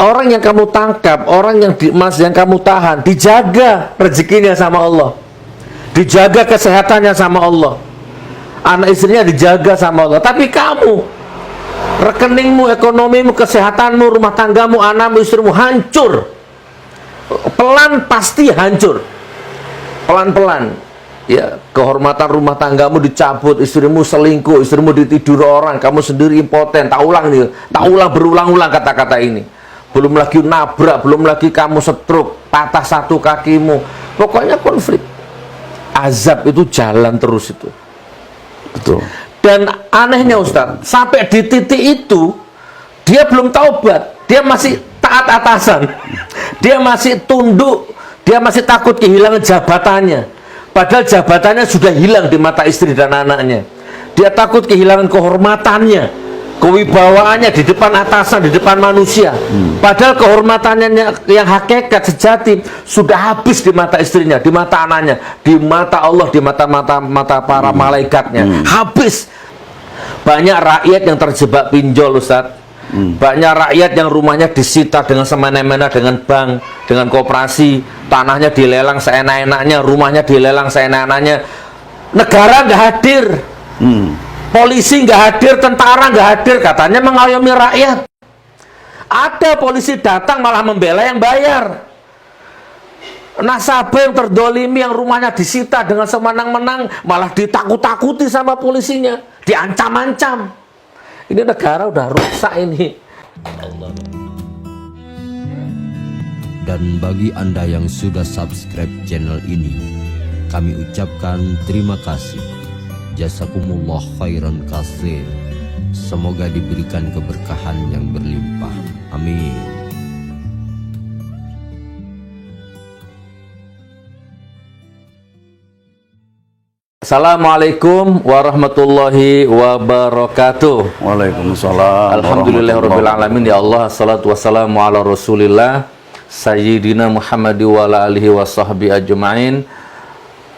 orang yang kamu tangkap, orang yang yang kamu tahan, dijaga rezekinya sama Allah, dijaga kesehatannya sama Allah, anak istrinya dijaga sama Allah. Tapi kamu, rekeningmu, ekonomimu, kesehatanmu, rumah tanggamu, anakmu, istrimu hancur. Pelan pasti hancur. Pelan-pelan. Ya, kehormatan rumah tanggamu dicabut, istrimu selingkuh, istrimu ditidur orang, kamu sendiri impoten. Tak ulang nih, tak ulang berulang-ulang kata-kata ini. Belum lagi nabrak, belum lagi kamu stroke, patah satu kakimu. Pokoknya konflik. Azab itu jalan terus itu. Betul. Dan anehnya Ustadz, sampai di titik itu dia belum taubat, dia masih taat atasan, dia masih tunduk, dia masih takut kehilangan jabatannya, padahal jabatannya sudah hilang di mata istri dan anaknya. Dia takut kehilangan kehormatannya, kewibawaannya di depan atasan, di depan manusia, padahal kehormatannya yang hakikat sejati sudah habis di mata istrinya, di mata anaknya, di mata Allah, di mata para malaikatnya, habis. Banyak rakyat yang terjebak pinjol, Ustadz. Banyak rakyat yang rumahnya disita dengan semena-mena, dengan bank, dengan koperasi, tanahnya dilelang seenak-enaknya, rumahnya dilelang seenak-enaknya. Negara nggak hadir, polisi nggak hadir, tentara nggak hadir, katanya mengayomi rakyat. Ada polisi datang malah membela yang bayar. Nasabah yang terdolimi, yang rumahnya disita dengan semenang-menang, malah ditakut-takuti sama polisinya, diancam-ancam. Ini negara udah rusak ini. Allah. Dan bagi Anda yang sudah subscribe channel ini, kami ucapkan terima kasih. Jazakumullah khairan katsir. Semoga diberikan keberkahan yang berlimpah. Amin. Assalamualaikum warahmatullahi wabarakatuh. Waalaikumsalam. Alhamdulillahirabbil alamin. Ya Allah, salatu wassalamu ala Rasulillah Sayyidina Muhammad wa ala alihi wa sahbihi ajma'in.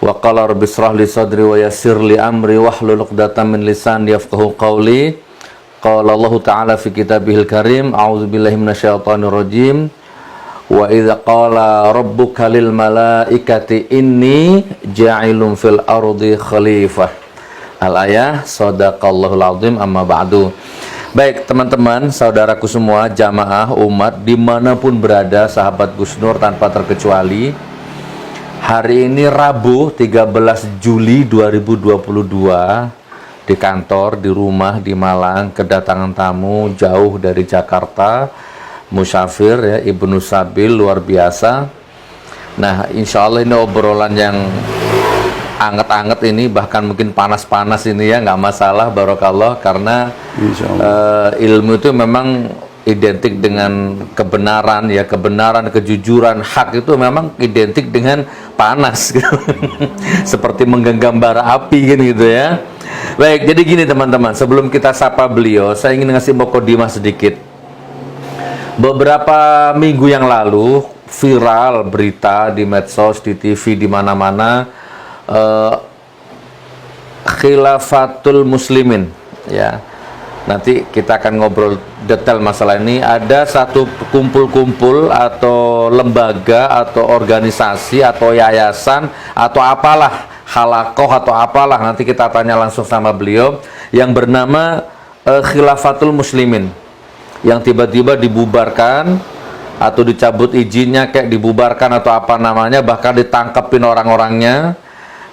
Wa qala rabbi shrah li sadri wa yassir li amri wahlul 'uqdatam min lisani yafqahu qawli. Qala Allah Ta'ala fi kitabihil karim, a'udzubillahi minasyaitonir rajim. Wa idza qala rabbuka lil malaikati inni ja'ilun fil ardi khalifah. Al-ayah, sadaqallahul azim, amma ba'du. Baik teman-teman, saudaraku semua, jamaah umat dimanapun berada, sahabat Gus Nur tanpa terkecuali, hari ini Rabu 13 Juli 2022 di kantor, di rumah, di Malang, kedatangan tamu jauh dari Jakarta, musyafir ya, Ibnu Sabil, luar biasa. Nah, insya Allah ini obrolan yang anget-anget ini, bahkan mungkin panas-panas ini ya, nggak masalah, barokallah, karena ilmu itu memang identik dengan kebenaran ya, kebenaran, kejujuran, hak itu memang identik dengan panas gitu. Seperti menggenggam bara api gitu ya. Baik, jadi gini teman-teman, sebelum kita sapa beliau, saya ingin ngasih mukadimah sedikit. Beberapa minggu yang lalu viral berita di medsos, di TV, di mana-mana, khilafatul muslimin ya. Nanti kita akan ngobrol detail masalah ini. Ada satu kumpul-kumpul atau lembaga atau organisasi atau yayasan atau apalah, halakoh atau apalah, nanti kita tanya langsung sama beliau, yang bernama khilafatul muslimin, yang tiba-tiba dibubarkan atau dicabut izinnya, kayak dibubarkan atau apa namanya, bahkan ditangkepin orang-orangnya.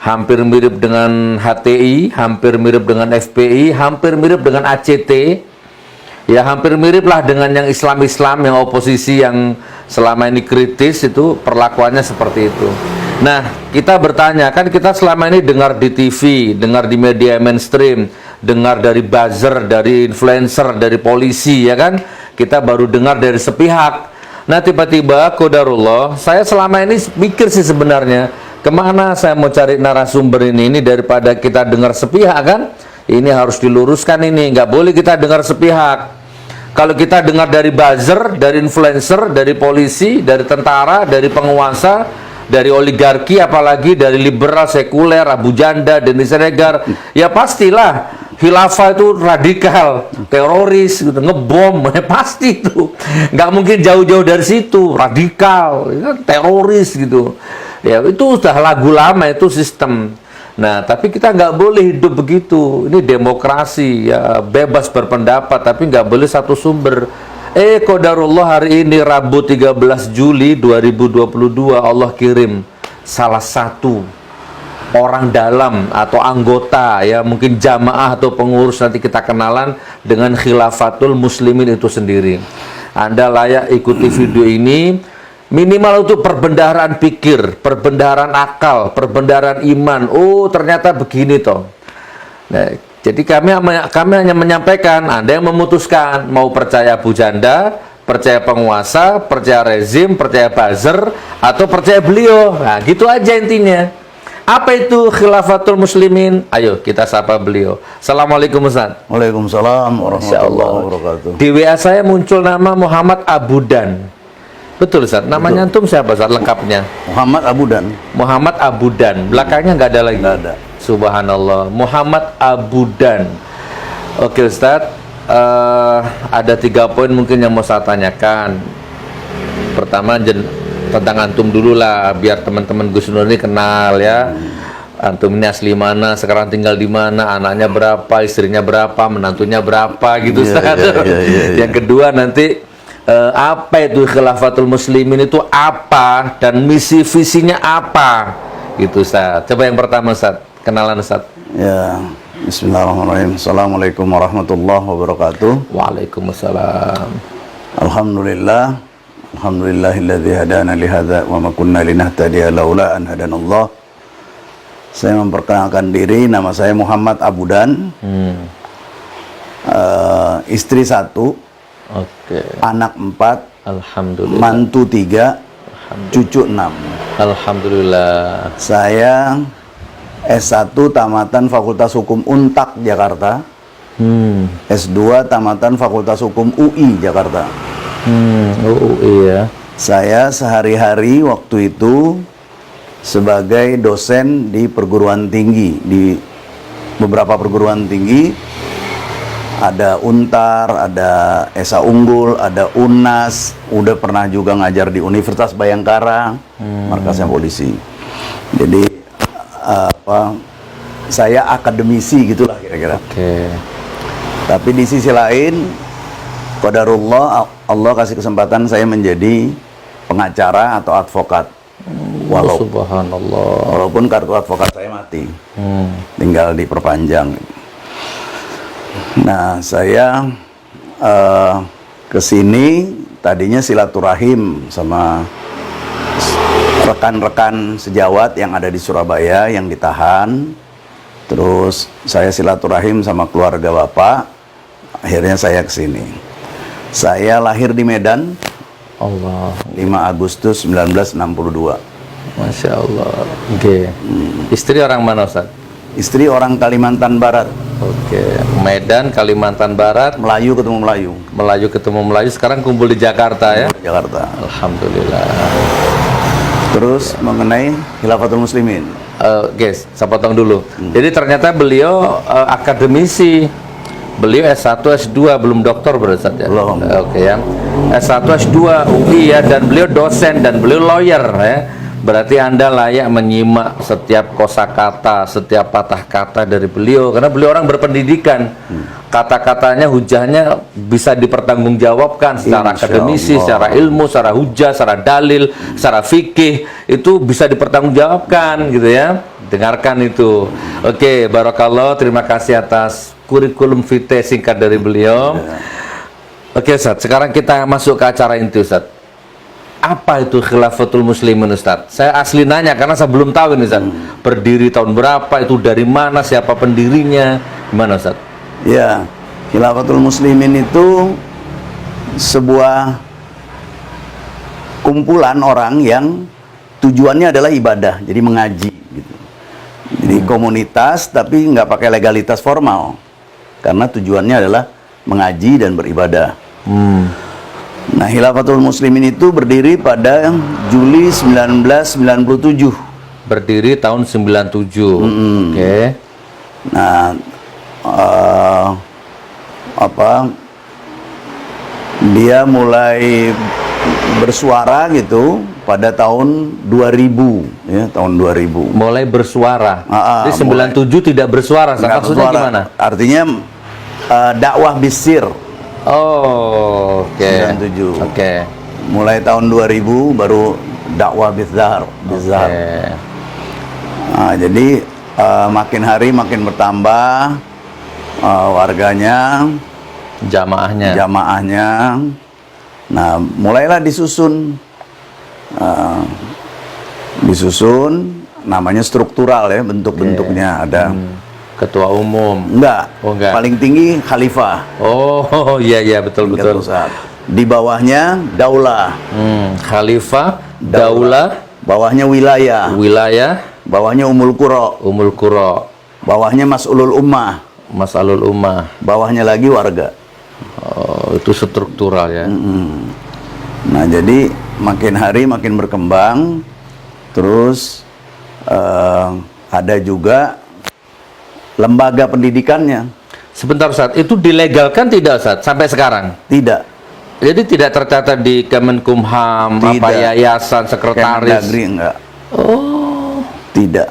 Hampir mirip dengan HTI, hampir mirip dengan FPI, hampir mirip dengan ACT, ya hampir mirip lah dengan yang Islam-Islam, yang oposisi, yang selama ini kritis, itu perlakuannya seperti itu. Nah, kita bertanya, kan kita selama ini dengar di TV, dengar di media mainstream, dengar dari buzzer, dari influencer, dari polisi, ya kan? Kita baru dengar dari sepihak. Nah, tiba-tiba qadarullah, saya selama ini mikir sih sebenarnya, kemana saya mau cari narasumber ini daripada kita dengar sepihak kan? Ini harus diluruskan ini, nggak boleh kita dengar sepihak. Kalau kita dengar dari buzzer, dari influencer, dari polisi, dari tentara, dari penguasa, dari oligarki, apalagi dari liberal, sekuler, Abu Janda, Denny Siregar, ya pastilah khilafah itu radikal, teroris, gitu, ngebom, pasti itu. Nggak mungkin jauh-jauh dari situ, radikal, teroris gitu. Ya itu sudah lagu lama, itu sistem. Nah, tapi kita nggak boleh hidup begitu. Ini demokrasi, ya bebas berpendapat, tapi nggak boleh satu sumber. Qadarullah hari ini Rabu 13 Juli 2022 Allah kirim salah satu orang dalam atau anggota, ya mungkin jamaah atau pengurus, nanti kita kenalan dengan Khilafatul Muslimin itu sendiri. Anda layak ikuti video ini, minimal untuk perbendaharaan pikir, perbendaharaan akal, perbendaharaan iman. Oh ternyata begini toh. Nah, jadi kami hanya menyampaikan, Anda yang memutuskan mau percaya bujanda, percaya penguasa, percaya rezim, percaya buzzer, atau percaya beliau. Nah gitu aja intinya. Apa itu Khilafatul Muslimin? Ayo kita sapa beliau. Assalamualaikum Ustaz. Waalaikumsalam warahmatullahi wabarakatuh. Di WA saya muncul nama Muhammad Abudan. Betul Ustaz? Namanya antum siapa Ustaz lengkapnya? Muhammad Abudan. Muhammad Abudan. Belakangnya nggak ada lagi? Nggak ada. Subhanallah. Muhammad Abudan. Oke Ustaz, ada 3 poin mungkin yang mau saya tanyakan. Pertama tentang antum dulu lah, biar teman-teman Gus Nur ini kenal ya. Antum ini asli mana, sekarang tinggal di mana, anaknya berapa, istrinya berapa, menantunya berapa gitu Ustaz. Yang kedua nanti apa itu Khilafatul Muslimin itu apa, dan misi visinya apa gitu Ustaz. Coba yang pertama Ustaz, kenalan Ustaz. Ya, bismillahirrahmanirrahim. Assalamualaikum warahmatullahi wabarakatuh. Waalaikumsalam. Alhamdulillah. Alhamdulillahilladzi hadana li hadza wa ma kunna linahtadiya laula an hadanallah. Saya memperkenalkan diri, nama saya Muhammad Abudan. Istri 1, anak 4, Alhamdulillah. mantu 3, cucu 6. Alhamdulillah. Saya S1 tamatan Fakultas Hukum Untak Jakarta. S2 tamatan Fakultas Hukum UI Jakarta. Iya. Saya sehari-hari waktu itu sebagai dosen di perguruan tinggi, di beberapa perguruan tinggi. Ada Untar, ada Esa Unggul, ada UNAS, udah pernah juga ngajar di Universitas Bayangkara, markasnya polisi. Jadi saya akademisi gitulah kira-kira. Tapi di sisi lain, qadarullah, Allah kasih kesempatan saya menjadi pengacara atau advokat. Walaupun kartu advokat saya mati, tinggal diperpanjang. Nah, saya kesini tadinya silaturahim sama rekan-rekan sejawat yang ada di Surabaya yang ditahan. Terus saya silaturahim sama keluarga bapak. Akhirnya saya kesini. Saya lahir di Medan, 5 Agustus 1962. Masya Allah. Istri orang mana Ustaz? Istri orang Kalimantan Barat. Medan, Kalimantan Barat. Melayu ketemu Melayu. Melayu ketemu Melayu. Sekarang kumpul di Jakarta ya? Jakarta. Alhamdulillah. Terus mengenai Khilafatul Muslimin. Guys, saya potong dulu. Jadi ternyata beliau akademisi. Beliau S1, S2, belum doktor berarti ya? Belum. Ya. S1, S2 UI ya, dan beliau dosen dan beliau lawyer ya. Berarti Anda layak menyimak setiap kosakata, setiap patah kata dari beliau, karena beliau orang berpendidikan. Kata-katanya, hujahnya bisa dipertanggungjawabkan secara akademisi, secara ilmu, secara hujah, secara dalil, secara fikih, itu bisa dipertanggungjawabkan gitu ya. Dengarkan itu. Oke, barakallah, terima kasih atas kurikulum vitae singkat dari beliau. Oke Ustaz, sekarang kita masuk ke acara inti Ustaz. Apa itu Khilafatul Muslimin Ustaz? Saya asli nanya karena saya belum tahu ini Ustaz. Berdiri tahun berapa, itu dari mana, siapa pendirinya, gimana Ustaz? Ya, Khilafatul Muslimin itu sebuah kumpulan orang yang tujuannya adalah ibadah, jadi mengaji gitu. Jadi komunitas tapi nggak pakai legalitas formal, karena tujuannya adalah mengaji dan beribadah. Nah, Khilafatul Muslimin itu berdiri pada Juli 1997. Berdiri tahun 97. Oke. Nah, dia mulai bersuara gitu pada tahun 2000 ya, tahun 2000. Mulai bersuara. Jadi 97 tidak bersuara, Nggak maksudnya bersuara. gimana? Artinya dakwah bisir. Oh, oke. 97. Oke. Mulai tahun 2000 baru dakwah bizar. Oke. Nah, jadi makin hari makin bertambah warganya, jamaahnya. Nah, mulailah disusun namanya struktural ya, bentuk-bentuknya ada. Ketua umum. Enggak. Oh, enggak. Paling tinggi khalifah. Oh, iya betul. Di bawahnya daulah. Khalifah, daulah, Bawahnya wilayah. Bawahnya umul qura. Bawahnya mas'ulul ummah. Masalul ummah. Bawahnya lagi warga. Oh, itu struktural ya. Nah, jadi makin hari makin berkembang. Terus ada juga lembaga pendidikannya. Sebentar Ustaz, itu dilegalkan tidak Ustaz sampai sekarang? Tidak. Jadi tidak tercatat di Kemenkumham, apa yayasan, sekretaris? Kemendagri enggak. Oh. Tidak.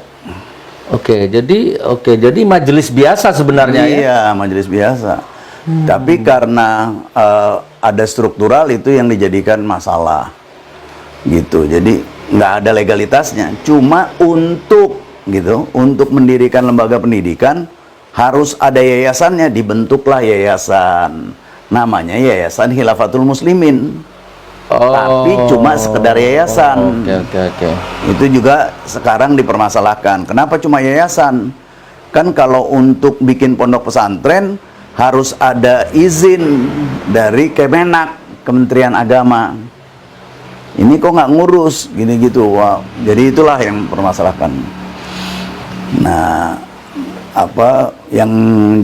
Oke, jadi majelis biasa sebenarnya ya? Iya, majelis biasa. Tapi karena ada struktural itu yang dijadikan masalah. Gitu. Jadi nggak ada legalitasnya. Cuma untuk mendirikan lembaga pendidikan harus ada yayasannya, dibentuklah yayasan. Namanya Yayasan Khilafatul Muslimin. Tapi cuma sekedar yayasan. Oke. Itu juga sekarang dipermasalahkan. Kenapa cuma yayasan? Kan kalau untuk bikin pondok pesantren harus ada izin dari Kemenak, Kementerian Agama. Ini kok nggak ngurus gini gitu. Wah, jadi itulah yang permasalahkan. Nah, apa yang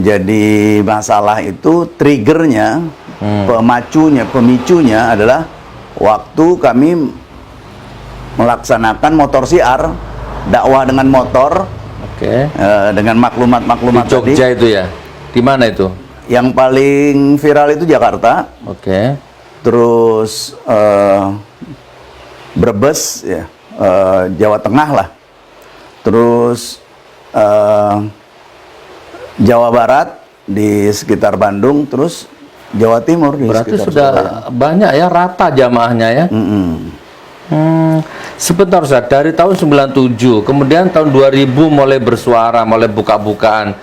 jadi masalah itu triggernya, pemicunya adalah waktu kami melaksanakan motor siar, dakwah dengan motor, dengan maklumat-maklumat di Jogja tadi. itu ya? Di mana itu? Yang paling viral itu Jakarta. Terus Brebes ya, Jawa Tengah lah. Terus Jawa Barat di sekitar Bandung, terus Jawa Timur di berarti sekitar sudah Surabaya. banyak ya, rata jamaahnya ya. Sebentar Ustaz, dari tahun 97 kemudian tahun 2000 mulai bersuara, mulai buka-bukaan.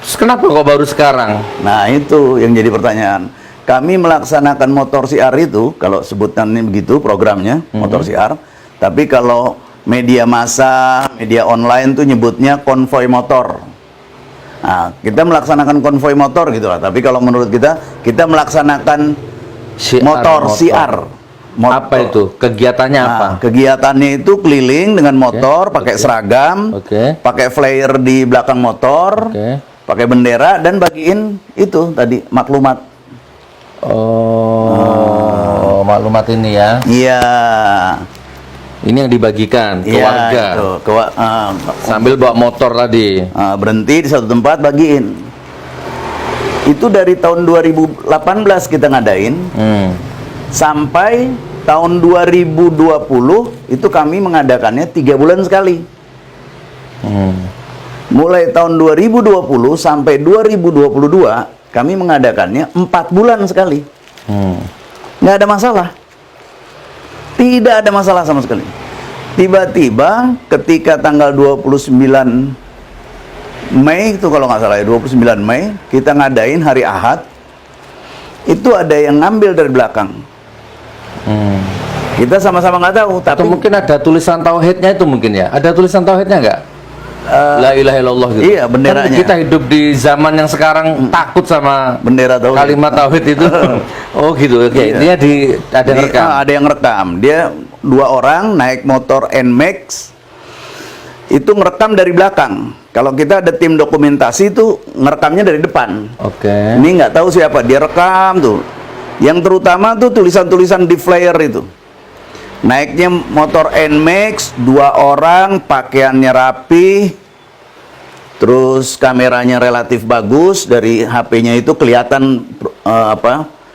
Terus kenapa kok baru sekarang? Nah, itu yang jadi pertanyaan. Kami melaksanakan motor siar itu, kalau sebutannya begitu programnya, motor siar. Tapi kalau media massa, media online tuh nyebutnya konvoi motor. Nah, kita melaksanakan konvoi motor gitu lah. Tapi kalau menurut kita melaksanakan motor siar. Apa itu? Kegiatannya apa? Kegiatannya itu keliling dengan motor, pakai seragam, pakai flyer di belakang motor, pakai bendera, dan bagiin itu tadi maklumat. Maklumat ini ya? Iya. Ini yang dibagikan ke warga. Itu, sambil bawa motor tadi. Berhenti di satu tempat, bagiin. Itu dari tahun 2018 kita ngadain. Sampai tahun 2020 itu kami mengadakannya 3 bulan sekali. Mulai tahun 2020 sampai 2022 kami mengadakannya 4 bulan sekali. Nggak ada masalah. Tidak ada masalah sama sekali. Tiba-tiba ketika tanggal 29 Mei itu kalau nggak salah ya, 29 Mei kita ngadain hari Ahad. Itu ada yang ngambil dari belakang. Kita sama-sama nggak tahu, tapi atau mungkin ada tulisan tauhidnya itu mungkin ya? Ada tulisan tauhidnya nggak? La ilaha illallah gitu. Iya, benderanya. Kan kita hidup di zaman yang sekarang takut sama bendera tauhid. Kalimat tauhid itu. Oh gitu. Oke. Iya. Intinya ada yang rekam. Ada yang rekam. Dia 2 orang naik motor NMAX. Itu ngerekam dari belakang. Kalau kita ada tim dokumentasi itu ngerekamnya dari depan. Ini nggak tahu siapa, dia rekam tuh. Yang terutama tuh tulisan-tulisan di flyer itu. Naiknya motor NMAX, 2 orang, pakaiannya rapi, terus kameranya relatif bagus, dari HP-nya itu kelihatan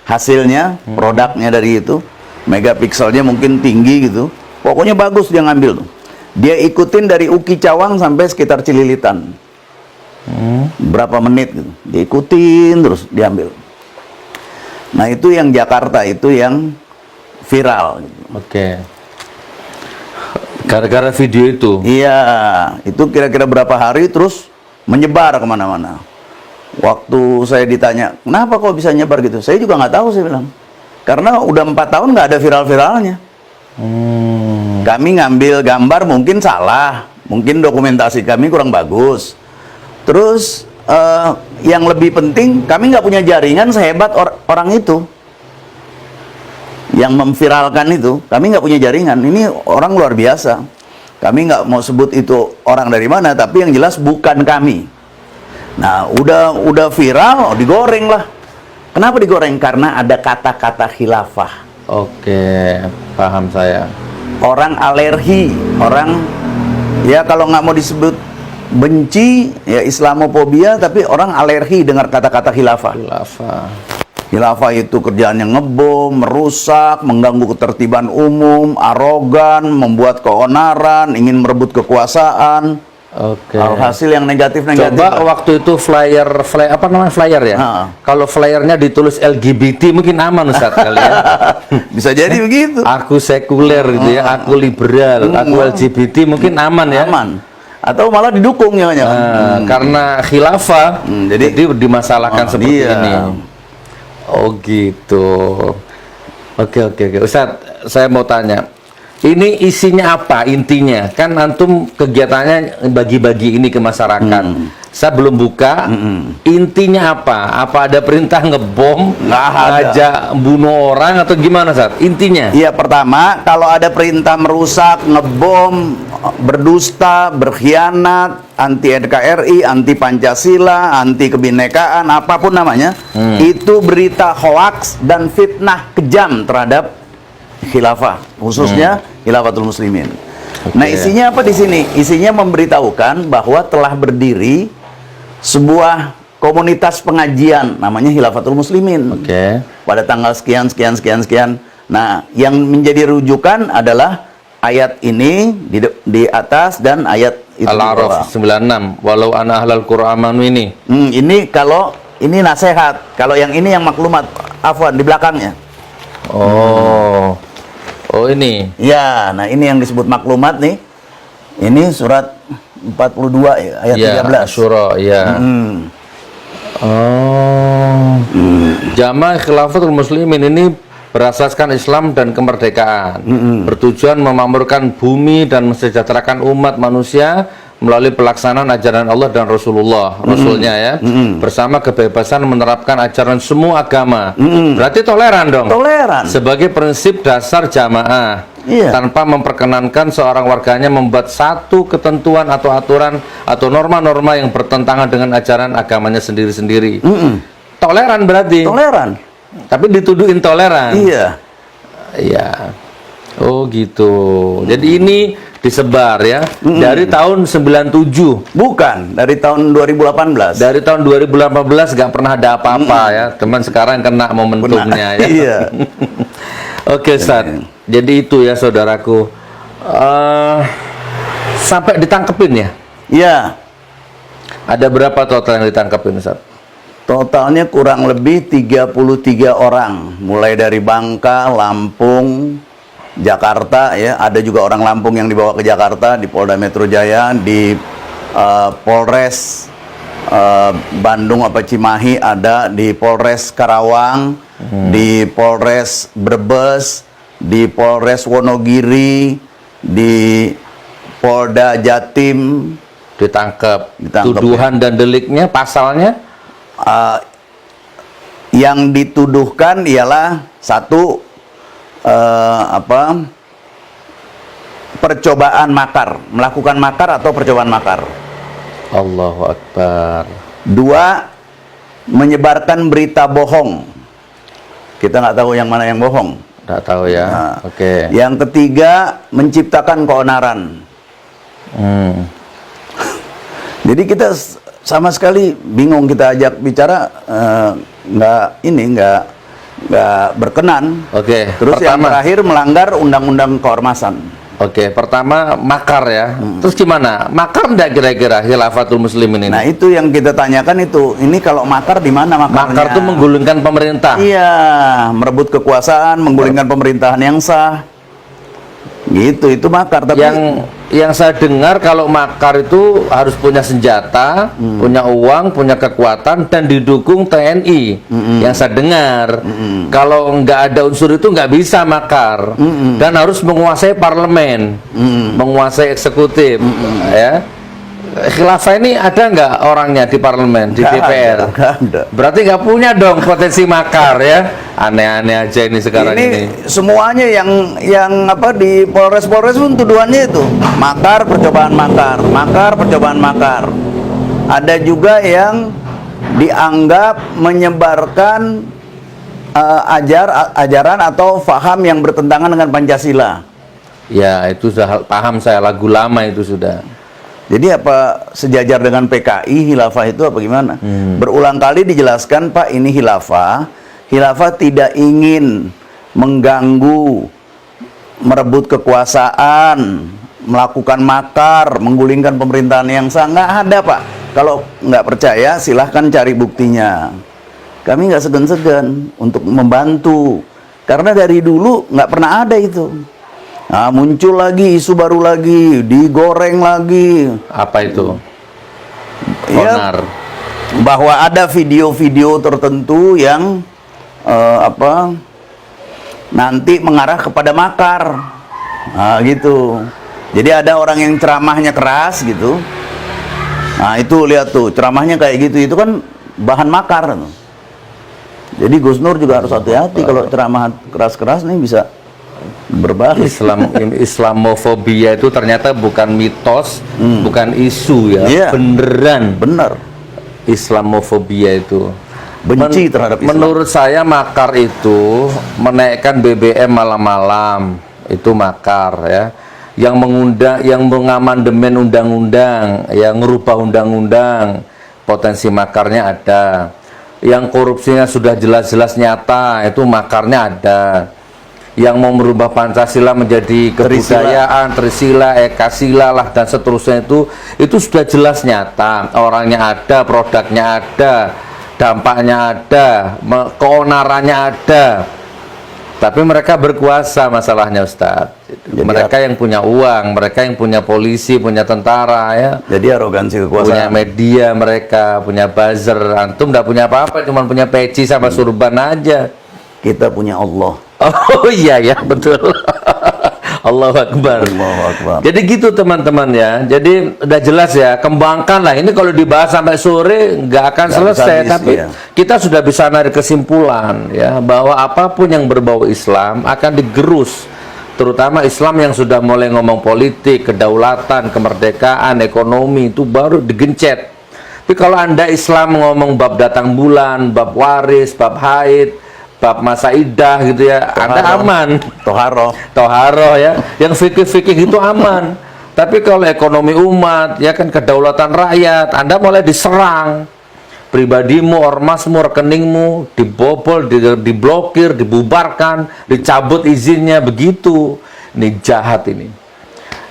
hasilnya, produknya dari itu, megapikselnya mungkin tinggi gitu, pokoknya bagus dia ngambil tuh. Dia ikutin dari Uki Cawang sampai sekitar Cililitan, berapa menit gitu, dia ikutin terus diambil. Nah itu yang Jakarta, itu yang viral gitu. Oke. Gara-gara video itu. Iya, itu kira-kira berapa hari terus menyebar kemana-mana. Waktu saya ditanya, kenapa kok bisa nyebar gitu? Saya juga nggak tahu, saya bilang. Karena udah 4 tahun nggak ada viral-viralnya. Kami ngambil gambar mungkin salah, mungkin dokumentasi kami kurang bagus. Terus yang lebih penting, kami nggak punya jaringan sehebat orang itu. Yang memviralkan itu, kami nggak punya jaringan. Ini orang luar biasa. Kami nggak mau sebut itu orang dari mana, tapi yang jelas bukan kami. Nah, udah viral, digoreng lah. Kenapa digoreng? Karena ada kata-kata khilafah. Oke, paham saya. Orang alergi, orang ya kalau nggak mau disebut benci, ya Islamofobia, tapi orang alergi dengar kata-kata khilafah. Khilafah. Khilafah itu kerjaannya ngebom, merusak, mengganggu ketertiban umum, arogan, membuat keonaran, ingin merebut kekuasaan. Oke. Alhasil yang negatif. Coba waktu itu flyer apa namanya flyer ya? Kalau flyernya ditulis LGBT mungkin aman Ustaz kali ya. Bisa jadi begitu. Aku sekuler gitu ya, aku liberal, aku LGBT mungkin aman ya. Aman. Atau malah didukung jangan-jangan. Karena khilafah, jadi dimasalahkan seperti ini. Oh gitu. Oke. Ustadz, saya mau tanya. Ini isinya apa intinya? Kan antum kegiatannya bagi-bagi ini ke masyarakat. Saya belum buka. Intinya apa? Apa ada perintah ngebom, ngajak bunuh orang atau gimana, Ustadz? Intinya? Iya, pertama kalau ada perintah merusak, ngebom, berdusta, berkhianat, anti NKRI, anti Pancasila, anti kebinekaan, apapun namanya, itu berita hoaks dan fitnah kejam terhadap khilafah, khususnya Khilafatul Muslimin. Nah, isinya apa di sini? Isinya memberitahukan bahwa telah berdiri sebuah komunitas pengajian namanya Khilafatul Muslimin. Pada tanggal sekian. Nah, yang menjadi rujukan adalah ayat ini di atas dan ayat itu Al-A'raf 96. Walau ana ahlal Qur'an ini. Ini kalau ini nasihat. Kalau yang ini yang maklumat. Afwan di belakangnya. Oh ini. Ya, nah ini yang disebut maklumat nih. Ini surat 42 ya, ayat 13. Syura, ya. Jamaah Khilafatul Muslimin ini berasaskan Islam dan kemerdekaan, bertujuan memakmurkan bumi dan mensejahterakan umat manusia melalui pelaksanaan ajaran Allah dan Rasulnya ya, bersama kebebasan menerapkan ajaran semua agama. Berarti toleran dong. Toleran. Sebagai prinsip dasar jamaah, tanpa memperkenankan seorang warganya membuat satu ketentuan atau aturan atau norma-norma yang bertentangan dengan ajaran agamanya sendiri-sendiri. Toleran berarti. Toleran. Tapi dituduh intoleran. Iya. Oh gitu. Jadi ini disebar ya dari tahun 97. Bukan, dari tahun 2018. Dari tahun 2018 nggak pernah ada apa-apa ya. Teman sekarang kena momentumnya ya. Iya. Oke, Ustaz. Jadi itu ya saudaraku. Sampai ditangkepin ya? Iya. Ada berapa total yang ditangkepin, Ustaz? Totalnya kurang lebih 33 orang, mulai dari Bangka, Lampung, Jakarta ya, ada juga orang Lampung yang dibawa ke Jakarta di Polda Metro Jaya, di Polres Bandung apa Cimahi ada, di Polres Karawang, di Polres Brebes, di Polres Wonogiri, di Polda Jatim ditangkap. Ditangkap, Tuduhan dan deliknya, pasalnya? Yang dituduhkan ialah satu percobaan makar, melakukan makar atau percobaan makar. Allahu Akbar. 2, menyebarkan berita bohong. Kita nggak tahu yang mana yang bohong. Nggak tahu ya. Nah, Oke. Yang ketiga, menciptakan keonaran. Jadi kita sama sekali bingung, kita ajak bicara nggak berkenan. Oke, Terus yang pertama. terakhir melanggar undang-undang keormasan. Oke, pertama makar ya. Terus gimana? Makar enggak kira-kira Khilafatul Muslimin ini? Nah itu yang kita tanyakan itu. Ini kalau makar di mana makarnya? Makar itu menggulingkan pemerintah. Iya, merebut kekuasaan, menggulingkan pemerintahan yang sah. Gitu, itu makar. Tapi Yang saya dengar kalau makar itu harus punya senjata, punya uang, punya kekuatan, dan didukung TNI. Yang saya dengar, kalau nggak ada unsur itu nggak bisa makar, dan harus menguasai parlemen, menguasai eksekutif, ya. Khilafah ini ada nggak orangnya di parlemen, di DPR? nggak ada. Berarti nggak punya dong potensi makar ya. Aneh-aneh aja ini sekarang ini. Semuanya yang apa di Polres pun tuduhannya itu makar, percobaan makar. Ada juga yang dianggap menyebarkan ajaran atau faham yang bertentangan dengan Pancasila. Ya, itu sudah paham saya, lagu lama itu sudah. Jadi apa sejajar dengan PKI khilafah itu apa gimana? Berulang kali dijelaskan, Pak, ini khilafah. Khilafah tidak ingin mengganggu, merebut kekuasaan, melakukan makar, menggulingkan pemerintahan yang sah. Nggak ada, Pak. Kalau nggak percaya, silahkan cari buktinya. Kami nggak segan-segan untuk membantu. Karena dari dulu nggak pernah ada itu. Nah, muncul lagi isu baru lagi, digoreng lagi. Apa itu? Ya, Onar. bahwa ada video-video tertentu yang nanti mengarah kepada makar. Nah, gitu. Jadi ada orang yang ceramahnya keras gitu. Nah, itu lihat tuh, ceramahnya kayak gitu, itu kan bahan makar. Jadi Gus Nur juga harus hati-hati kalau ceramah keras-keras nih bisa berbalik. Islamofobia itu ternyata bukan mitos, bukan isu ya, Iya. beneran. Benar. Islamofobia itu Benci terhadap Islam. Menurut saya makar itu menaikkan BBM malam-malam, itu makar ya. Yang mengamandemen undang-undang, yang ngerubah undang-undang, potensi makarnya ada. Yang korupsinya sudah jelas-jelas nyata, itu makarnya ada. Yang mau merubah Pancasila menjadi kebudayaan, Trisila, Ekasila lah dan seterusnya, itu sudah jelas nyata. Orangnya ada, produknya ada, dampaknya ada, keonarannya ada. Tapi mereka berkuasa masalahnya, Ustadz. Mereka yang punya uang, mereka yang punya polisi, punya tentara ya. Jadi arogansi kekuasaan. Punya media, mereka punya buzzer. Antum nggak punya apa-apa, cuma punya peci sama surban aja. Kita punya Allah. Oh iya ya, betul. Allahu Akbar. Allahu Akbar. Jadi gitu teman-teman ya. Jadi udah jelas ya, kembangkan lah. Ini kalau dibahas sampai sore nggak akan selesai. Tapi kita sudah bisa narik kesimpulan ya, bahwa apapun yang berbau Islam akan digerus. Terutama Islam yang sudah mulai ngomong politik, kedaulatan, kemerdekaan, ekonomi, itu baru digencet. Tapi kalau Anda Islam ngomong bab datang bulan, bab waris, bab haid, bab masa idah gitu ya, Anda aman. Toharoh ya, yang fikih-fikih itu aman. Tapi kalau ekonomi umat, ya kan kedaulatan rakyat, Anda mulai diserang. Pribadimu, ormasmu, rekeningmu dibobol, diblokir, dibubarkan, dicabut izinnya, begitu. Ini jahat ini.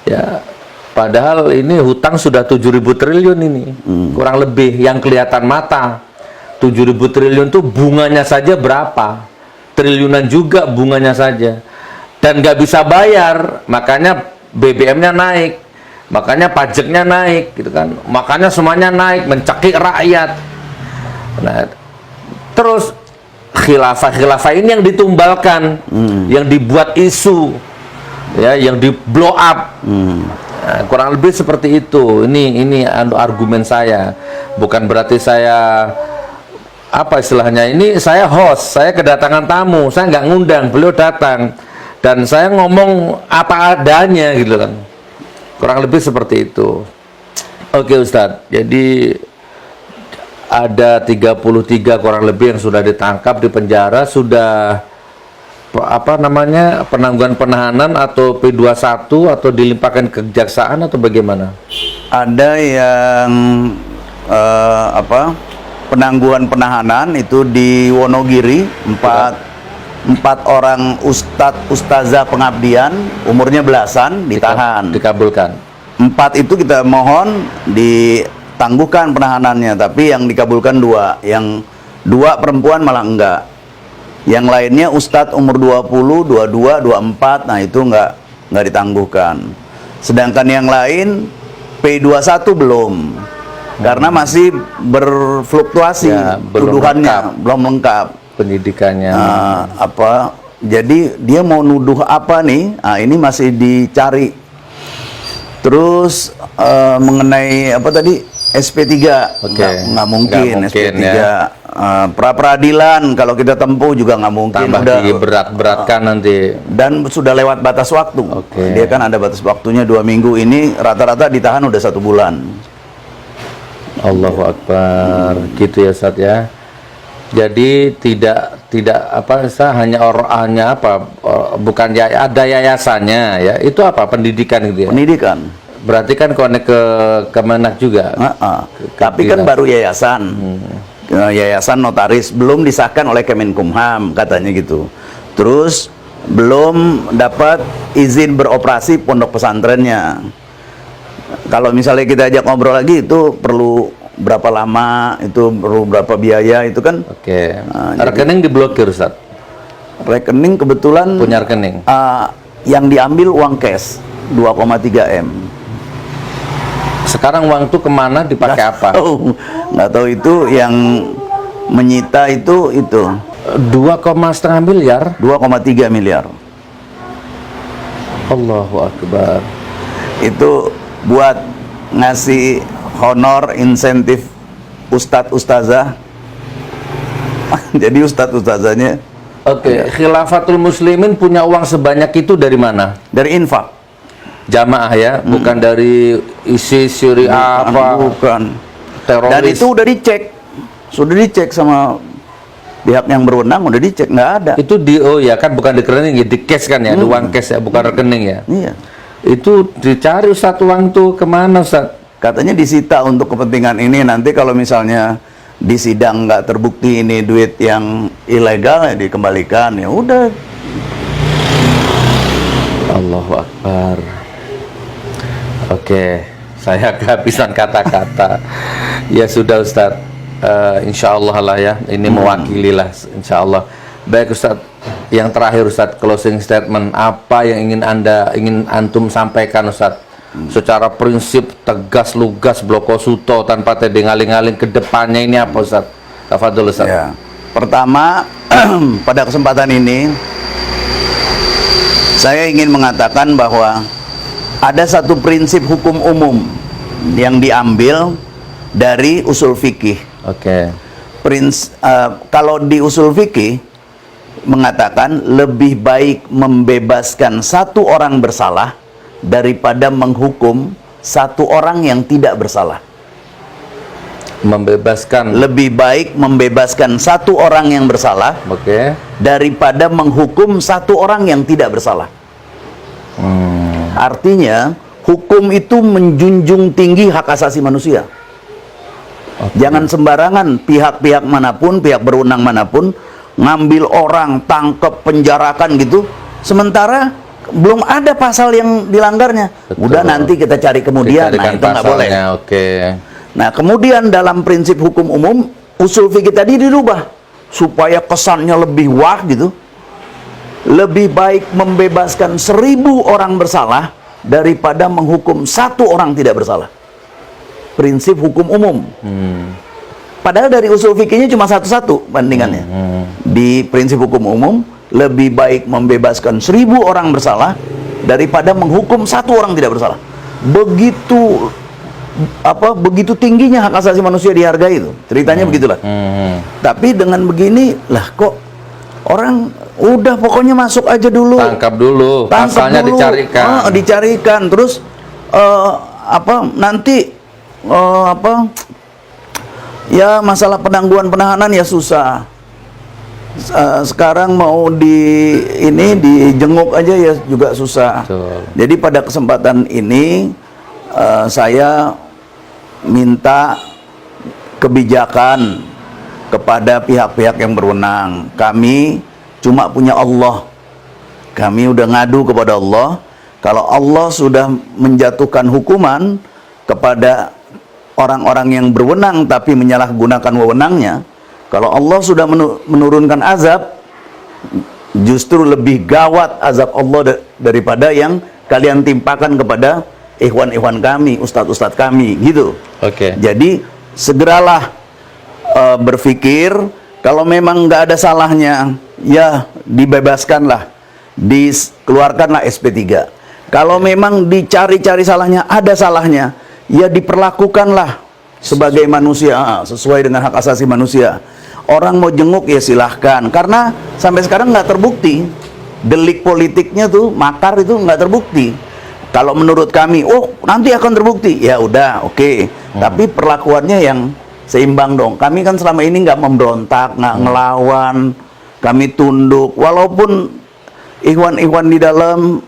Ya, padahal ini hutang sudah 7.000 triliun ini, kurang lebih yang kelihatan mata. 7.000 triliun tuh bunganya saja berapa? Triliunan juga bunganya saja. Dan nggak bisa bayar, makanya BBM-nya naik, makanya pajaknya naik, gitu kan? Makanya semuanya naik, mencekik rakyat. Nah, terus khilafah ini yang ditumbalkan, yang dibuat isu, ya, yang di blow up. Nah, kurang lebih seperti itu. Ini argumen saya. Bukan berarti saya apa istilahnya, ini saya host, saya kedatangan tamu, saya nggak ngundang, beliau datang dan saya ngomong apa adanya gitu kan, kurang lebih seperti itu. Oke Ustadz, jadi ada 33 kurang lebih yang sudah ditangkap di penjara, sudah apa namanya, penangguhan penahanan atau P21 atau dilimpahkan ke kejaksaan atau bagaimana? Ada yang penangguhan penahanan itu di Wonogiri, empat orang ustazah pengabdian umurnya belasan ditahan. Dikabulkan. 4 itu kita mohon ditangguhkan penahanannya, tapi yang dikabulkan 2, yang 2 perempuan malah enggak. Yang lainnya ustadz umur 20, 22, 24, nah itu enggak ditangguhkan. Sedangkan yang lain P21 belum. Karena masih berfluktuasi, Ya, tuduhannya belum lengkap Pendidikannya. Jadi dia mau nuduh apa nih? Nah, ini masih dicari. Terus mengenai apa tadi, SP3, Oke. nggak mungkin, Nggak mungkin, SP3. ya. Pra peradilan kalau kita tempuh juga nggak mungkin. Tambah diberat-beratkan nanti. Dan sudah lewat batas waktu. Oke. Dia kan ada batas waktunya 2 minggu, ini rata-rata ditahan udah 1 bulan. Allahu Akbar. Gitu ya Ustaz ya. Jadi tidak apa Ustaz, hanya bukan ya, ada yayasannya ya. Itu apa, pendidikan gitu ya. Pendidikan. Berarti kan konek ke Kemenak juga. Tapi kan baru yayasan. Yayasan notaris belum disahkan oleh Kemenkumham katanya gitu. Terus belum dapat izin beroperasi pondok pesantrennya. Kalau misalnya kita ajak ngobrol lagi, itu perlu berapa lama, itu perlu berapa biaya, itu kan. Oke. Jadi- Rekening diblokir Ustaz. Rekening kebetulan Punya rekening. yang diambil uang cash 2,3 M. Sekarang uang itu kemana, dipakai apa? Nggak tahu itu yang menyita itu 2,5 miliar. 2,3 miliar. Allahu Akbar. Itu buat ngasih honor insentif ustadz ustazah. Jadi ustadz ustazahnya Oke, Khilafatul Muslimin punya uang sebanyak itu dari mana? dari infak. Jamaah ya, bukan dari ISIS, Syria apa, Bukan. teroris. Dan itu udah dicek, sudah dicek sama pihak yang berwenang, udah dicek, nggak ada. Itu ya kan, bukan di rekening ya, di cash kan ya, di uang cash ya, bukan rekening ya. Iya. Itu dicari Ustaz, uang tuh kemana Ustaz? Katanya disita untuk kepentingan ini, nanti kalau misalnya di sidang nggak terbukti ini duit yang ilegal, ya dikembalikan, ya udah. Allahu Akbar. Oke, saya kehabisan kata-kata. Ya sudah Ustaz, insya Allah lah ya, ini mewakili lah insya Allah. Baik Ustaz, yang terakhir Ustaz, closing statement, apa yang ingin antum sampaikan Ustaz? Secara prinsip, tegas, lugas, bloko suto, tanpa tedeng-aling-aling, ke depannya ini apa Ustaz? Tafadhol Ustaz. Ya. Pertama, pada kesempatan ini saya ingin mengatakan bahwa ada satu prinsip hukum umum yang diambil dari usul fikih. Oke. Kalau di usul fikih mengatakan lebih baik membebaskan satu orang bersalah daripada menghukum satu orang yang tidak bersalah. Lebih baik membebaskan satu orang yang bersalah daripada menghukum satu orang yang tidak bersalah. Artinya hukum itu menjunjung tinggi hak asasi manusia. Jangan sembarangan pihak-pihak manapun, pihak berwenang manapun ngambil orang, tangkap, penjarakan gitu, sementara belum ada pasal yang dilanggarnya. Udah nanti kita cari kemudian, nah itu nggak boleh. Nah kemudian dalam prinsip hukum umum, usul fikih tadi dirubah supaya kesannya lebih wah gitu. Lebih baik membebaskan 1000 orang bersalah daripada menghukum satu orang tidak bersalah. Prinsip hukum umum. Padahal dari usul fikihnya cuma satu-satu bandingannya. Di prinsip hukum umum, lebih baik membebaskan 1000 orang bersalah daripada menghukum satu orang tidak bersalah. Begitu tingginya hak asasi manusia dihargai itu. Ceritanya begitulah. Tapi dengan begini lah kok orang udah pokoknya masuk aja dulu. Tangkap dulu, pasalnya dulu. Dicarikan. Terus nanti ya masalah penangguhan penahanan ya susah. Sekarang mau dijenguk aja ya juga susah. Betul. Jadi pada kesempatan ini saya minta kebijakan kepada pihak-pihak yang berwenang. Kami cuma punya Allah. Kami udah ngadu kepada Allah. Kalau Allah sudah menjatuhkan hukuman kepada orang-orang yang berwenang tapi menyalahgunakan wewenangnya, kalau Allah sudah menurunkan azab, justru lebih gawat azab Allah daripada yang kalian timpakan kepada ikhwan-ikhwan kami, ustadz-ustadz kami, gitu. Oke. Jadi segeralah berpikir, kalau memang nggak ada salahnya, ya dibebaskanlah, dikeluarkanlah SP3. Kalau memang dicari-cari salahnya, ada salahnya, ya diperlakukanlah sebagai manusia, sesuai dengan hak asasi manusia. Orang mau jenguk ya silahkan, karena sampai sekarang nggak terbukti delik politiknya tuh, makar itu nggak terbukti. Kalau menurut kami, oh nanti akan terbukti, ya udah oke. Tapi perlakuannya yang seimbang dong. Kami kan selama ini nggak memberontak, nggak ngelawan, kami tunduk. Walaupun ikhwan-ikhwan di dalam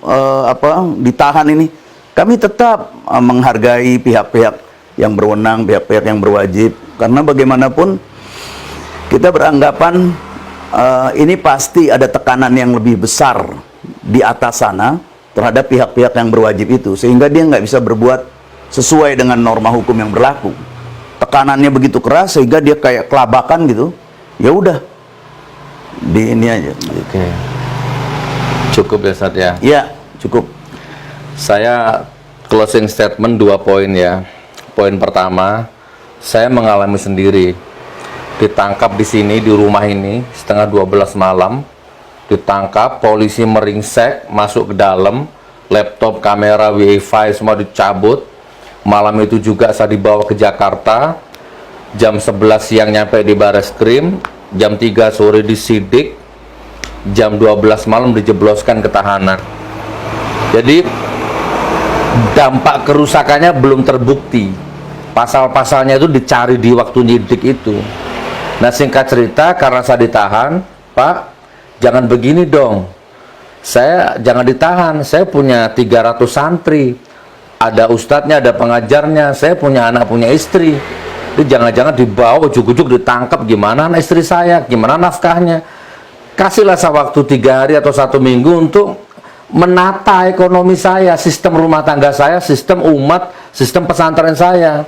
ditahan ini, kami tetap menghargai pihak-pihak yang berwenang, pihak-pihak yang berwajib. Karena bagaimanapun kita beranggapan ini pasti ada tekanan yang lebih besar di atas sana terhadap pihak-pihak yang berwajib itu, sehingga dia nggak bisa berbuat sesuai dengan norma hukum yang berlaku. Tekanannya begitu keras sehingga dia kayak kelabakan gitu. Ya udah, di ini aja. Oke. Cukup ya, Ustadz ya? Ya, cukup. Saya closing statement 2 poin ya. Poin pertama, saya mengalami sendiri. Ditangkap di sini, di rumah ini, setengah 12 malam. Ditangkap, polisi meringsek, masuk ke dalam. Laptop, kamera, wifi, semua dicabut. Malam itu juga saya dibawa ke Jakarta. Jam 11 siang nyampe di Bareskrim. Jam 3 sore disidik. Jam 12 malam dijebloskan ke tahanan. Jadi dampak kerusakannya belum terbukti. Pasal-pasalnya itu dicari di waktu nyidik itu. Nah, singkat cerita, karena saya ditahan, Pak, jangan begini dong. Saya jangan ditahan, saya punya 300 santri. Ada ustadznya, ada pengajarnya, saya punya anak, punya istri. Itu jangan-jangan dibawa ujuk-ujuk ditangkap, gimana anak istri saya, gimana nafkahnya. Kasihlah saya waktu 3 hari atau 1 minggu untuk menata ekonomi saya, sistem rumah tangga saya, sistem umat, sistem pesantren saya.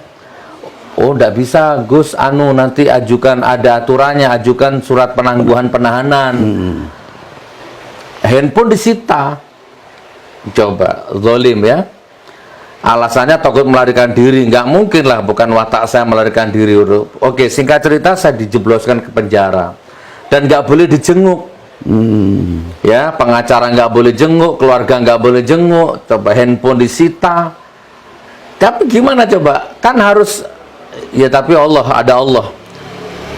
Oh, enggak bisa, Gus, nanti ajukan, ada aturannya, ajukan surat penangguhan penahanan. Handphone disita. Coba, zolim ya. Alasannya takut melarikan diri. Nggak mungkin lah, bukan watak saya melarikan diri. Oke, singkat cerita, saya dijebloskan ke penjara. Dan nggak boleh dijenguk. Ya, pengacara nggak boleh jenguk, keluarga nggak boleh jenguk. Coba handphone disita. Tapi gimana coba? Kan harus, ya tapi Allah, ada Allah.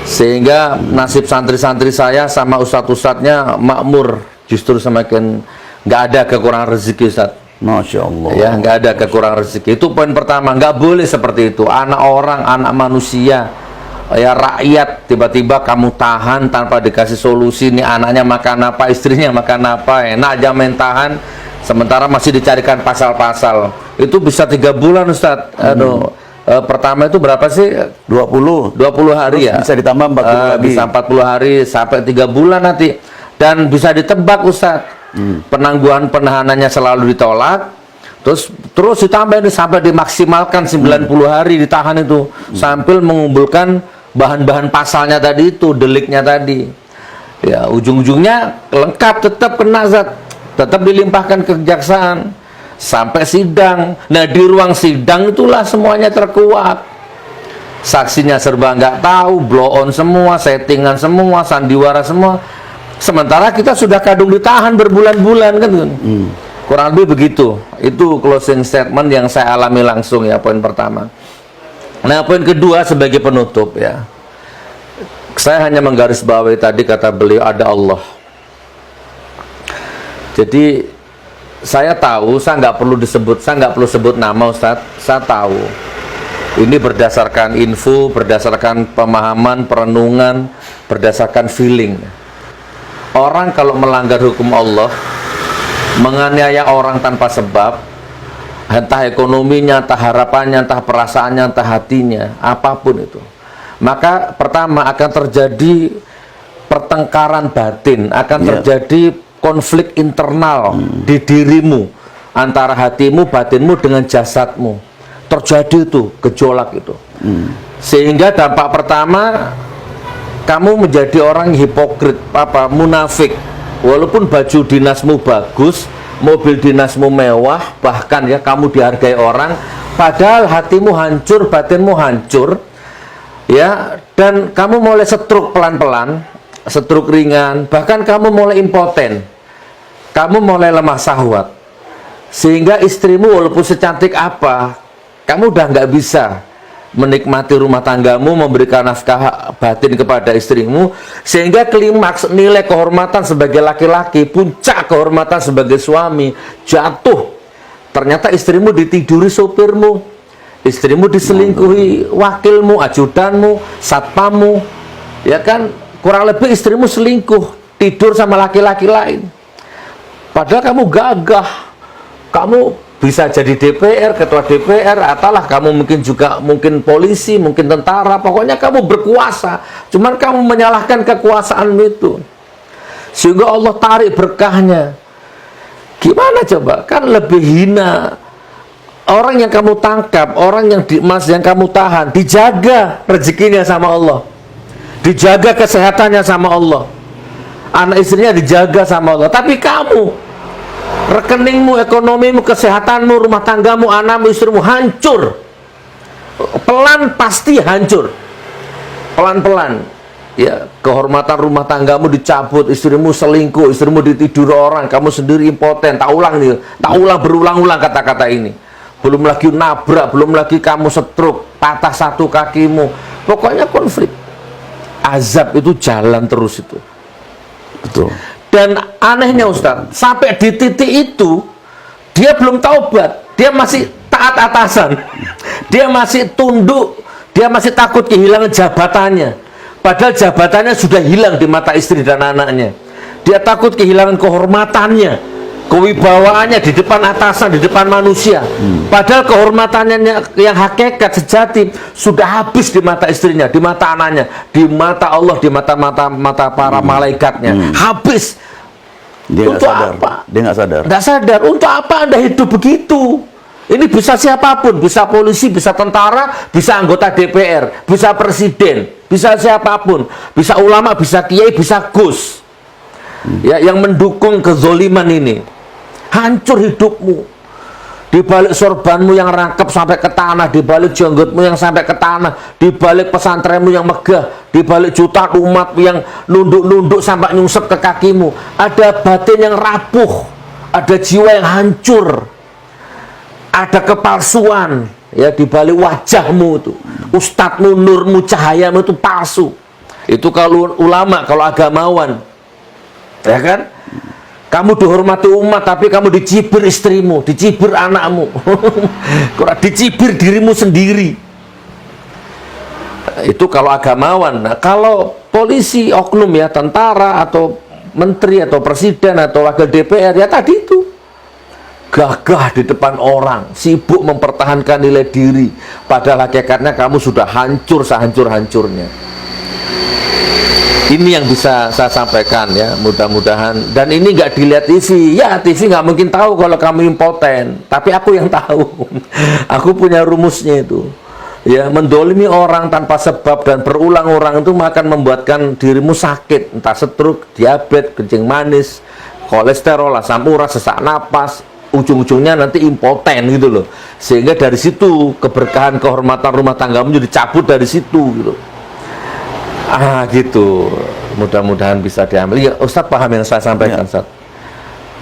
Sehingga nasib santri-santri saya sama ustadz-ustadznya makmur. Justru semakin nggak ada kekurangan rezeki, Ustadz. Masya Allah. Ya, nggak ada kekurangan rezeki. Itu poin pertama. Nggak boleh seperti itu. Anak orang, anak manusia, ya rakyat, tiba-tiba kamu tahan tanpa dikasih solusi. Nih anaknya makan apa, istrinya makan apa, enak aja main tahan. Sementara masih dicarikan pasal-pasal. Itu bisa 3 bulan, Ustadz. Aduh. Pertama itu berapa sih? 20 hari. Terus ya. Bisa ditambah 40 lagi. Bisa 40 hari sampai 3 bulan nanti. Dan bisa ditebak, Ustadz. Penangguhan penahanannya selalu ditolak, terus ditambah sampai dimaksimalkan 90 hari ditahan itu, sambil mengumpulkan bahan-bahan pasalnya tadi itu, deliknya tadi. Ya, ujung-ujungnya lengkap, tetap kena, Zat. Tetap dilimpahkan ke kejaksaan sampai sidang. Nah, di ruang sidang itulah semuanya terkuak. Saksinya serba nggak tahu, blow on semua, settingan semua, sandiwara semua. Sementara kita sudah kadung ditahan berbulan-bulan kan. Kurang lebih begitu. Itu closing statement yang saya alami langsung ya, poin pertama. Nah, poin kedua sebagai penutup ya. Saya hanya menggarisbawahi tadi kata beliau, ada Allah. Jadi saya tahu, saya nggak perlu sebut nama, Ustadz. Saya tahu. Ini berdasarkan info, berdasarkan pemahaman, perenungan, berdasarkan feeling. orang kalau melanggar hukum Allah, menganiaya orang tanpa sebab, entah ekonominya, entah harapannya, entah perasaannya, entah hatinya, apapun itu, maka pertama akan terjadi pertengkaran batin, akan terjadi konflik internal di dirimu, antara hatimu, batinmu dengan jasadmu. Terjadi itu gejolak itu. Sehingga dampak pertama, kamu menjadi orang hipokrit, munafik. Walaupun baju dinasmu bagus, mobil dinasmu mewah, bahkan ya kamu dihargai orang, padahal hatimu hancur, batinmu hancur, ya, dan kamu mulai stroke pelan-pelan, stroke ringan, bahkan kamu mulai impoten, kamu mulai lemah syahwat, sehingga istrimu walaupun secantik apa, kamu udah nggak bisa menikmati rumah tanggamu, memberikan nafkah batin kepada istrimu, sehingga klimaks nilai kehormatan sebagai laki-laki, puncak kehormatan sebagai suami jatuh. Ternyata istrimu ditiduri sopirmu, istrimu diselingkuhi wakilmu, ajudanmu, satpammu, ya kan, kurang lebih istrimu selingkuh, tidur sama laki-laki lain. Padahal kamu gagah, kamu bisa jadi DPR, ketua DPR, atalah kamu mungkin polisi, mungkin tentara, pokoknya kamu berkuasa. Cuman kamu menyalahkan kekuasaanmu itu, sehingga Allah tarik berkahnya. Gimana coba? Kan lebih hina orang yang kamu tangkap, orang yang yang kamu tahan, dijaga rezekinya sama Allah, dijaga kesehatannya sama Allah, anak istrinya dijaga sama Allah, tapi kamu, rekeningmu, ekonomimu, kesehatanmu, rumah tanggamu, anakmu, istrimu hancur. Pelan pasti hancur. Pelan-pelan. Ya, kehormatan rumah tanggamu dicabut, istrimu selingkuh, istrimu ditidur orang, kamu sendiri impoten. Tak ulang nih, tak ulang berulang-ulang kata-kata ini. Belum lagi nabrak, belum lagi kamu stroke, patah satu kakimu. Pokoknya konflik. Azab itu jalan terus itu. Betul. Dan anehnya Ustaz, sampai di titik itu dia belum taubat, dia masih taat atasan, dia masih tunduk, dia masih takut kehilangan jabatannya, padahal jabatannya sudah hilang di mata istri dan anaknya. Dia takut kehilangan kehormatannya, kewibawaannya di depan atasan, di depan manusia, padahal kehormatannya yang hakikat sejati sudah habis di mata istrinya, di mata anaknya, di mata Allah, di mata para malaikatnya, habis. Dia untuk sadar. apa? Dia nggak sadar. Nggak sadar. Untuk apa Anda hidup begitu? Ini bisa siapapun, bisa polisi, bisa tentara, bisa anggota DPR, bisa presiden, bisa siapapun, bisa ulama, bisa kiai, bisa gus. Ya, yang mendukung kezoliman ini, hancur hidupmu. Di balik sorbanmu yang rangkap sampai ke tanah, di balik jenggotmu yang sampai ke tanah, di balik pesantrenmu yang megah, di balik jutaan umat yang nunduk-nunduk sampai nyungsep ke kakimu, ada batin yang rapuh, ada jiwa yang hancur, ada kepalsuan, ya, di balik wajahmu itu, ustadzmu, nurmu, cahayamu itu palsu. Itu kalau ulama, kalau agamawan, ya kan? Kamu dihormati umat, tapi kamu dicibir istrimu, dicibir anakmu, dicibir dirimu sendiri. Itu kalau agamawan. Nah, kalau polisi, oknum, ya, tentara atau menteri atau presiden atau wakil DPR, ya tadi itu gagah di depan orang, sibuk mempertahankan nilai diri, padahal hakikatnya kamu sudah hancur sehancur-hancurnya. Ini yang bisa saya sampaikan, ya, mudah-mudahan. Dan ini nggak dilihat TV, ya, TV nggak mungkin tahu kalau kamu impoten, tapi aku yang tahu. Aku punya rumusnya itu, ya. Mendolimi orang tanpa sebab dan berulang orang itu akan membuatkan dirimu sakit, entah stroke, diabetes, kencing manis, kolesterol, asam urat, sesak napas, ujung-ujungnya nanti impoten gitu loh. Sehingga dari situ keberkahan kehormatan rumah tanggamu jadi cabut dari situ gitu. Gitu. Mudah-mudahan bisa diambil. Ya, Ustadz paham yang saya sampaikan, Ustadz.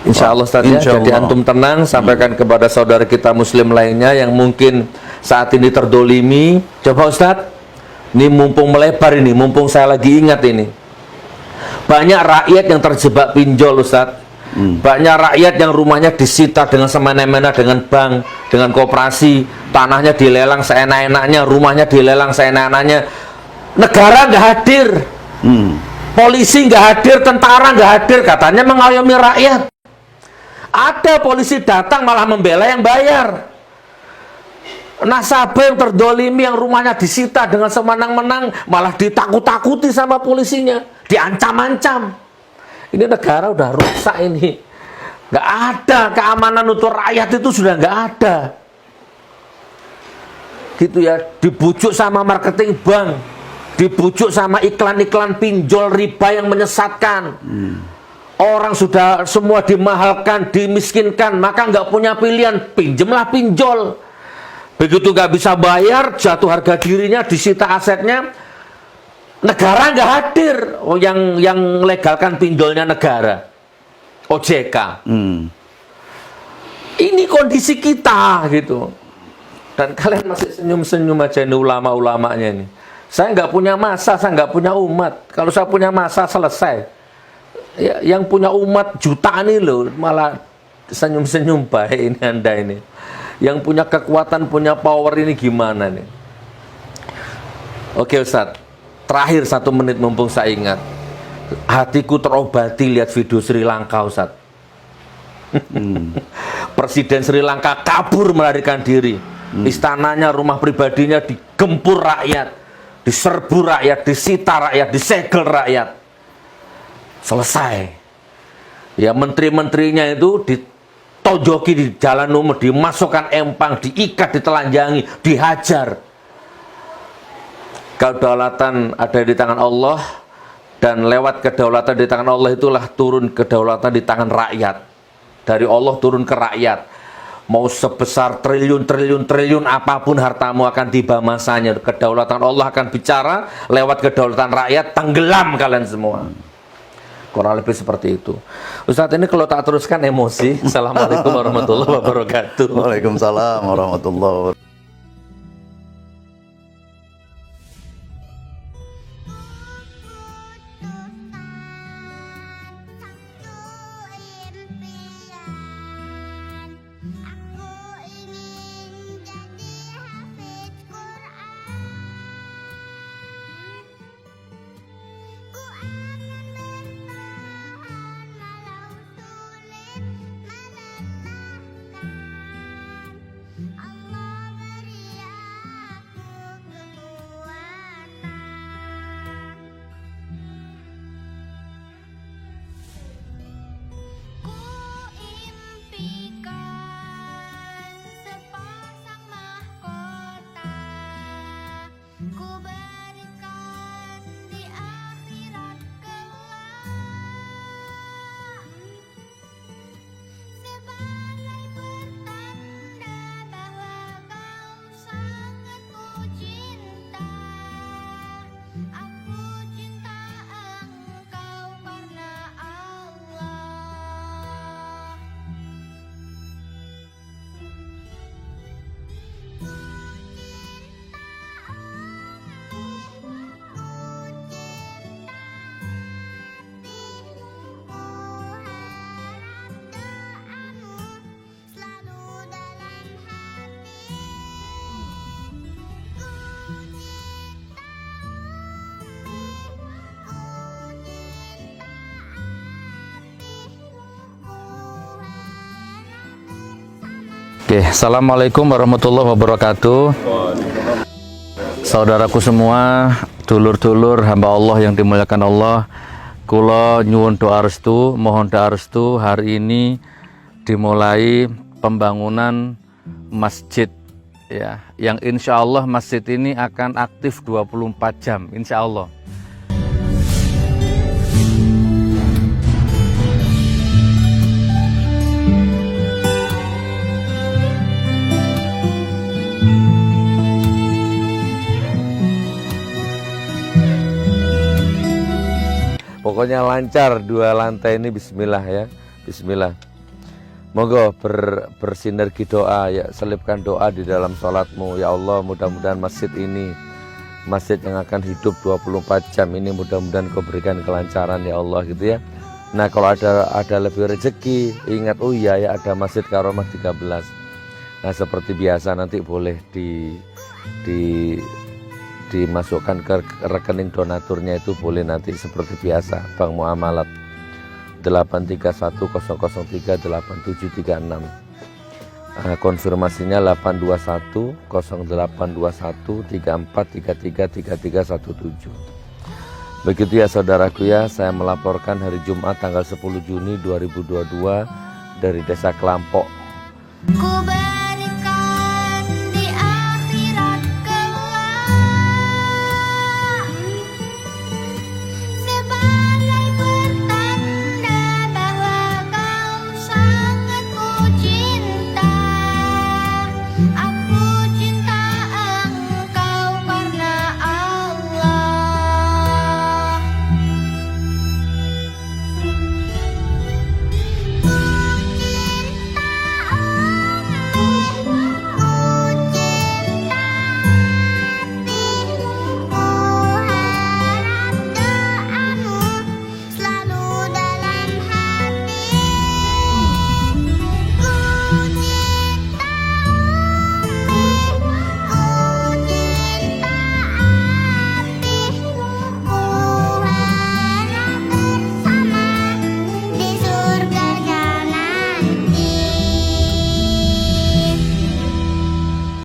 Insya Allah, Ustadz, ya. Jadi antum tenang, sampaikan kepada saudara kita muslim lainnya yang mungkin saat ini terdolimi. Coba Ustadz, ini mumpung melebar ini, mumpung saya lagi ingat ini. Banyak rakyat yang terjebak pinjol, Ustadz. Banyak rakyat yang rumahnya disita dengan semena-mena, dengan bank, dengan koperasi, tanahnya dilelang seenak-enaknya, rumahnya dilelang seenak-enaknya. Negara nggak hadir, Polisi nggak hadir, tentara nggak hadir, katanya mengayomi rakyat. Ada polisi datang malah membela yang bayar. Nasabah yang terdolimi, yang rumahnya disita dengan semenang-menang, malah ditakut-takuti sama polisinya, diancam-ancam. Ini negara udah rusak ini. Nggak ada keamanan untuk rakyat, itu sudah nggak ada. Gitu ya, dibujuk sama marketing bank, dibujuk sama iklan-iklan pinjol riba yang menyesatkan. Orang sudah semua dimahalkan, dimiskinkan, maka nggak punya pilihan, pinjemlah pinjol. Begitu nggak bisa bayar, jatuh harga dirinya, disita asetnya, negara nggak hadir. Oh, yang legalkan pinjolnya negara, OJK. Ini kondisi kita gitu. Dan kalian masih senyum-senyum aja ini ulama-ulamanya ini. Saya nggak punya masa, saya nggak punya umat. Kalau saya punya masa, selesai. Ya, yang punya umat jutaan ini loh, malah senyum-senyum baik ini Anda ini. Yang punya kekuatan, punya power ini gimana nih? Oke Ustadz, terakhir 1 menit mumpung saya ingat. Hatiku terobati lihat video Sri Lanka Ustadz. Presiden Sri Lanka kabur melarikan diri. Istananya, rumah pribadinya digempur rakyat, diserbu rakyat, disita rakyat, disegel rakyat. Selesai. Ya, menteri-menterinya itu ditojoki di jalan umum, dimasukkan empang, diikat, ditelanjangi, dihajar. Kedaulatan ada di tangan Allah, dan lewat kedaulatan di tangan Allah itulah turun kedaulatan di tangan rakyat. Dari Allah turun ke rakyat. Mau sebesar triliun apapun hartamu akan tiba masanya. Kedaulatan Allah akan bicara, lewat kedaulatan rakyat tenggelam kalian semua. Kurang lebih seperti itu. Ustadz, ini kalau tak teruskan emosi. Assalamualaikum warahmatullahi wabarakatuh. Waalaikumsalam warahmatullahi wabarakatuh. Oke, assalamualaikum warahmatullahi wabarakatuh. Saudaraku semua, dulur-dulur hamba Allah yang dimuliakan Allah, kula nyuwun doa restu, mohon doa restu. Hari ini dimulai pembangunan masjid ya, yang insya Allah masjid ini akan aktif 24 jam insya Allah. Pokoknya lancar 2 lantai ini, bismillah ya, bismillah. Moga bersinergi doa ya, selipkan doa di dalam sholatmu ya Allah. Mudah-mudahan masjid ini, masjid yang akan hidup 24 jam ini, mudah-mudahan kau berikan kelancaran ya Allah gitu ya. Nah, kalau ada lebih rezeki, ingat oh iya ya, ada Masjid Karomah 13. Nah, seperti biasa nanti boleh dimasukkan ke rekening donaturnya itu boleh nanti seperti biasa, Bank Muamalat 83100387336. Konfirmasinya 821082134333317. Begitu ya saudaraku ya, saya melaporkan hari Jumat tanggal 10 Juni 2022 dari Desa Kelampok.